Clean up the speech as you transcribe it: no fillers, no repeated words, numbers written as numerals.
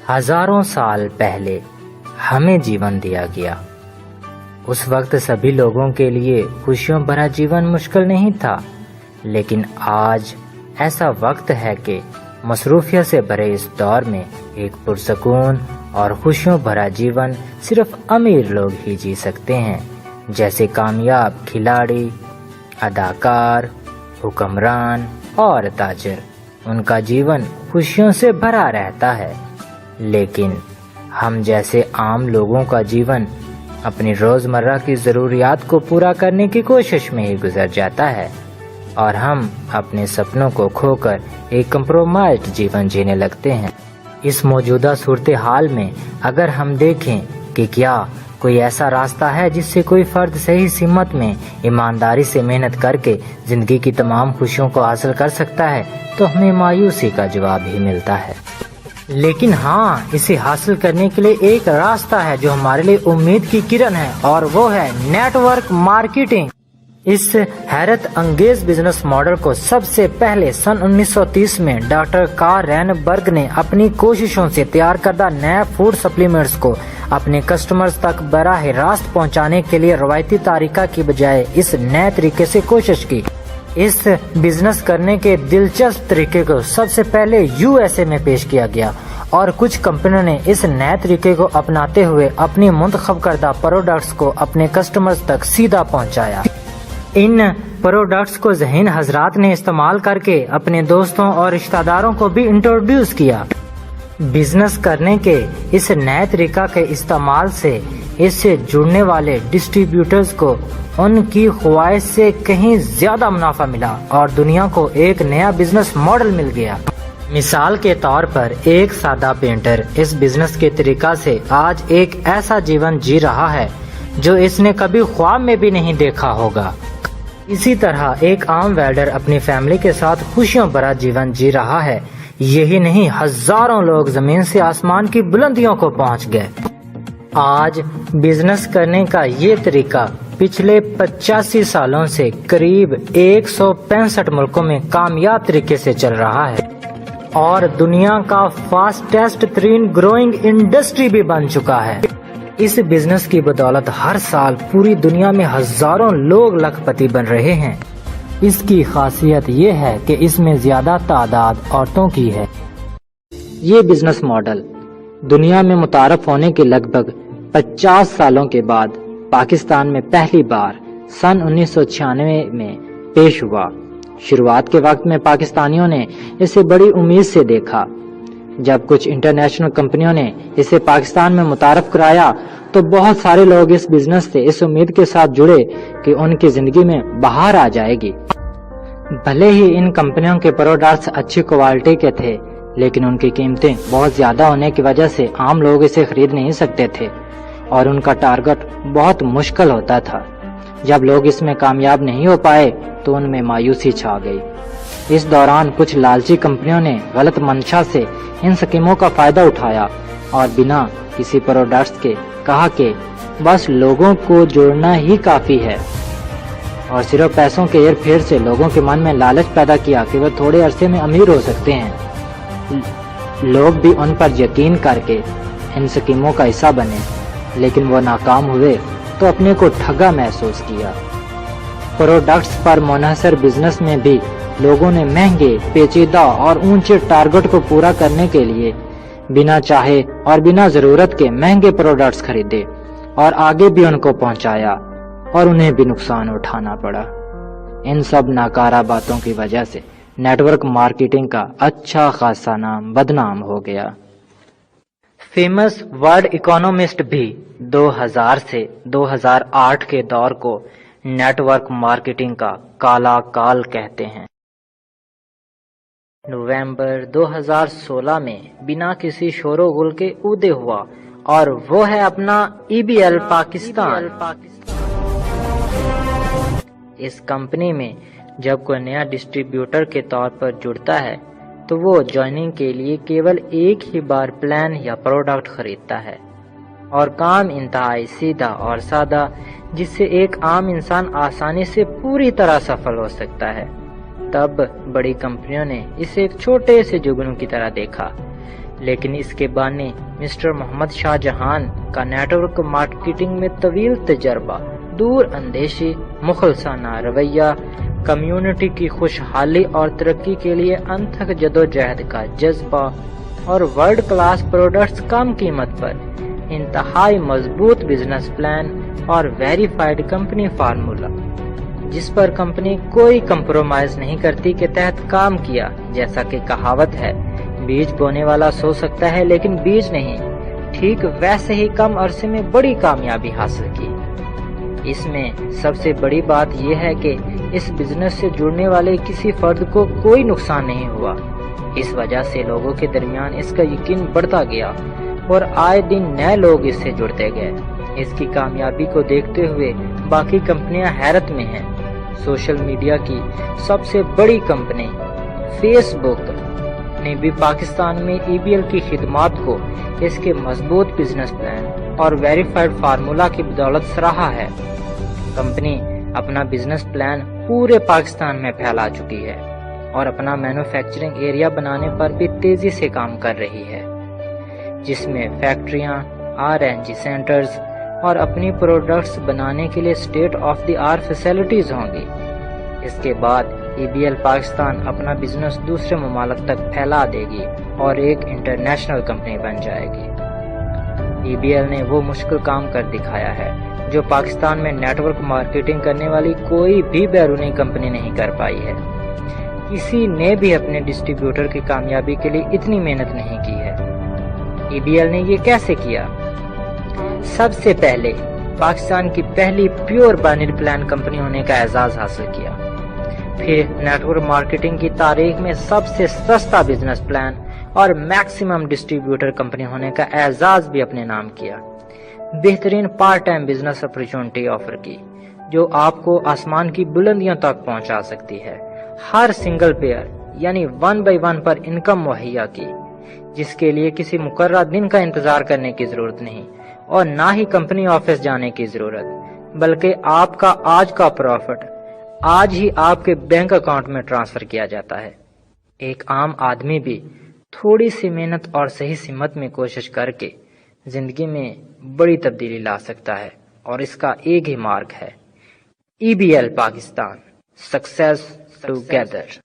ہزاروں سال پہلے ہمیں جیون دیا گیا۔ اس وقت سبھی لوگوں کے لیے خوشیوں بھرا جیون مشکل نہیں تھا، لیکن آج ایسا وقت ہے کہ مصروفیت سے بھرے اس دور میں ایک پرسکون اور خوشیوں بھرا جیون صرف امیر لوگ ہی جی سکتے ہیں، جیسے کامیاب کھلاڑی، اداکار، حکمران اور تاجر۔ ان کا جیون خوشیوں سے بھرا رہتا ہے، لیکن ہم جیسے عام لوگوں کا جیون اپنی روزمرہ کی ضروریات کو پورا کرنے کی کوشش میں ہی گزر جاتا ہے، اور ہم اپنے سپنوں کو کھو کر ایک کمپرومائزڈ جیون جینے لگتے ہیں۔ اس موجودہ صورتحال میں اگر ہم دیکھیں کہ کیا کوئی ایسا راستہ ہے جس سے کوئی فرد صحیح سمت میں ایمانداری سے محنت کر کے زندگی کی تمام خوشیوں کو حاصل کر سکتا ہے، تو ہمیں مایوسی کا جواب ہی ملتا ہے۔ لیکن ہاں، اسے حاصل کرنے کے لیے ایک راستہ ہے جو ہمارے لیے امید کی کرن ہے، اور وہ ہے نیٹ ورک مارکیٹنگ۔ اس حیرت انگیز بزنس ماڈل کو سب سے پہلے سن 1930 میں ڈاکٹر کارل رینبرگ نے اپنی کوششوں سے تیار کردہ نئے فوڈ سپلیمنٹس کو اپنے کسٹمرز تک براہ راست پہنچانے کے لیے روایتی طریقہ کی بجائے اس نئے طریقے سے کوشش کی۔ اس بزنس کرنے کے دلچسپ طریقے کو سب سے پہلے USA میں پیش کیا گیا، اور کچھ کمپنیوں نے اس نئے طریقے کو اپناتے ہوئے اپنی منتخب کردہ پروڈکٹس کو اپنے کسٹمرز تک سیدھا پہنچایا۔ ان پروڈکٹس کو ذہین حضرات نے استعمال کر کے اپنے دوستوں اور رشتہ داروں کو بھی انٹروڈیوس کیا۔ بزنس کرنے کے اس نئے طریقہ کے استعمال سے اس سے جڑنے والے ڈسٹریبیوٹرز کو ان کی خواہش سے کہیں زیادہ منافع ملا، اور دنیا کو ایک نیا بزنس ماڈل مل گیا۔ مثال کے طور پر ایک سادہ پینٹر اس بزنس کے طریقہ سے آج ایک ایسا جیون جی رہا ہے جو اس نے کبھی خواب میں بھی نہیں دیکھا ہوگا۔ اسی طرح ایک عام ویلڈر اپنی فیملی کے ساتھ خوشیوں بھرا جیون جی رہا ہے۔ یہی نہیں، ہزاروں لوگ زمین سے آسمان کی بلندیوں کو پہنچ گئے۔ آج بزنس کرنے کا یہ طریقہ پچھلے 85 سالوں سے قریب 165 ملکوں میں کامیاب طریقے سے چل رہا ہے، اور دنیا کا فاسٹسٹ ترین گروئنگ انڈسٹری بھی بن چکا ہے۔ اس بزنس کی بدولت ہر سال پوری دنیا میں ہزاروں لوگ لاکھ پتی بن رہے ہیں۔ اس کی خاصیت یہ ہے کہ اس میں زیادہ تعداد عورتوں کی ہے۔ یہ بزنس ماڈل دنیا میں متعارف ہونے کے لگ بھگ 50 سالوں کے بعد پاکستان میں پہلی بار سن 1996 میں پیش ہوا۔ شروعات کے وقت میں پاکستانیوں نے اسے بڑی امید سے دیکھا۔ جب کچھ انٹرنیشنل کمپنیوں نے اسے پاکستان میں متعارف کرایا تو بہت سارے لوگ اس بزنس سے اس امید کے ساتھ جڑے کہ ان کی زندگی میں بہار آ جائے گی۔ بھلے ہی ان کمپنیوں کے پروڈکٹس اچھی کوالٹی کے تھے، لیکن ان کی قیمتیں بہت زیادہ ہونے کی وجہ سے عام لوگ اسے خرید نہیں سکتے تھے، اور ان کا ٹارگٹ بہت مشکل ہوتا تھا۔ جب لوگ اس میں کامیاب نہیں ہو پائے تو ان میں مایوسی چھا گئی۔ اس دوران کچھ لالچی کمپنیوں نے غلط منشا سے ان سکیموں کا فائدہ اٹھایا، اور بنا کسی پروڈکٹس کے کہا کہ بس لوگوں کو جوڑنا ہی کافی ہے، اور صرف پیسوں کے ہیر پھیر سے لوگوں کے من میں لالچ پیدا کیا کہ وہ تھوڑے عرصے میں امیر ہو سکتے ہیں۔ لوگ بھی ان پر یقین کر کے ان سکیموں کا حصہ بنے، لیکن وہ ناکام ہوئے تو اپنے کو ٹھگا محسوس کیا۔ پروڈکٹس پر منحصر بزنس میں بھی لوگوں نے مہنگے، پیچیدہ اور اونچے ٹارگٹ کو پورا کرنے کے لیے بنا چاہے اور بنا ضرورت کے مہنگے پروڈکٹس خریدے، اور آگے بھی ان کو پہنچایا، اور انہیں بھی نقصان اٹھانا پڑا۔ ان سب ناکارہ باتوں کی وجہ سے نیٹ ورک مارکیٹنگ کا اچھا خاصا نام بدنام ہو گیا۔ فیمس ورلڈ اکانومسٹ بھی 2000 سے 2008 کے دور کو نیٹ ورک مارکیٹنگ کا کالا کال کہتے ہیں۔ نومبر 2016 میں بنا کسی شور و غل کے عہدے ہوا، اور وہ ہے اپنا EBL پاکستان۔ اس کمپنی میں جب کوئی نیا ڈسٹریبیوٹر کے طور پر جڑتا ہے تو وہ جوائننگ کے لیے کیول ایک ہی بار پلان یا پروڈکٹ خریدتا ہے، اور کام انتہائی سیدھا اور سادہ، جس سے ایک عام انسان آسانی سے پوری طرح سفل ہو سکتا ہے۔ تب بڑی کمپنیوں نے اسے ایک چھوٹے سے جگنو کی طرح دیکھا، لیکن اس کے بانی مسٹر محمد شاہ جہان کا نیٹ ورک مارکیٹنگ میں طویل تجربہ، دور اندیشی، مخلصانہ رویہ، کمیونٹی کی خوشحالی اور ترقی کے لیے انتھک جدوجہد کا جذبہ اور ورلڈ کلاس پروڈکٹس کم قیمت پر انتہائی مضبوط بزنس پلان اور ویریفائڈ کمپنی فارمولا جس پر کمپنی کوئی کمپرومائز نہیں کرتی کے تحت کام کیا۔ جیسا کہ کہاوت ہے، بیج بونے والا سو سکتا ہے لیکن بیج نہیں، ٹھیک ویسے ہی کم عرصے میں بڑی کامیابی حاصل کی۔ اس میں سب سے بڑی بات یہ ہے کہ اس بزنس سے جڑنے والے کسی فرد کو کوئی نقصان نہیں ہوا۔ اس وجہ سے لوگوں کے درمیان اس کا یقین بڑھتا گیا اور آئے دن نئے لوگ اس سے جڑتے گئے۔ اس کی کامیابی کو دیکھتے ہوئے باقی کمپنیاں حیرت میں ہیں۔ سوشل میڈیا کی سب سے بڑی کمپنی فیس بک نے بھی پاکستان میں EBL کی خدمات کو اس کے مضبوط بزنس پلان اور ویریفائڈ فارمولا کی بدولت سراہا ہے۔ کمپنی اپنا بزنس پلان پورے پاکستان میں پھیلا چکی ہے اور اپنا مینوفیکچرنگ ایریا بنانے پر بھی تیزی سے کام کر رہی ہے، جس میں فیکٹریاں، R&D سینٹرز اور اپنی پروڈکٹس بنانے کے لیے state of the art facilities ہوں گی۔ اس کے بعد EBL پاکستان اپنا بزنس دوسرے ممالک تک پھیلا دے گی اور ایک انٹرنیشنل کمپنی بن جائے گی۔ EBL نے وہ مشکل کام کر دکھایا ہے جو پاکستان میں نیٹ ورک مارکیٹنگ کرنے والی کوئی بھی بیرونی کمپنی نہیں کر پائی ہے۔ کسی نے بھی اپنے ڈسٹریبیوٹر کی کامیابی کے لیے اتنی محنت نہیں کی ہے۔ EBL نے یہ کیسے کیا؟ سب سے پہلے پاکستان کی پہلی پیور بائنری پلان کمپنی ہونے کا اعزاز حاصل کیا، پھر نیٹ ورک مارکیٹنگ کی تاریخ میں سب سے سستا بزنس پلان اور میکسیمم ڈسٹریبیوٹر کمپنی ہونے کا اعزاز بھی اپنے نام کیا، بہترین part time business opportunity offer کی جو آپ کو آسمان کی بلندیوں تک پہنچا سکتی ہے، ہر سنگل پیئر یعنی 1 by 1 پر انکم مہیا کی، جس کے لیے کسی مقررہ دن کا انتظار کرنے کی ضرورت نہیں اور نہ ہی کمپنی آفس جانے کی ضرورت، بلکہ آپ کا آج کا پروفٹ آج ہی آپ کے بینک اکاؤنٹ میں ٹرانسفر کیا جاتا ہے۔ ایک عام آدمی بھی تھوڑی سی محنت اور صحیح سمت میں کوشش کر کے زندگی میں بڑی تبدیلی لا سکتا ہے، اور اس کا ایک ہی مارک ہے EBL پاکستان، سکسیس ٹوگیدر۔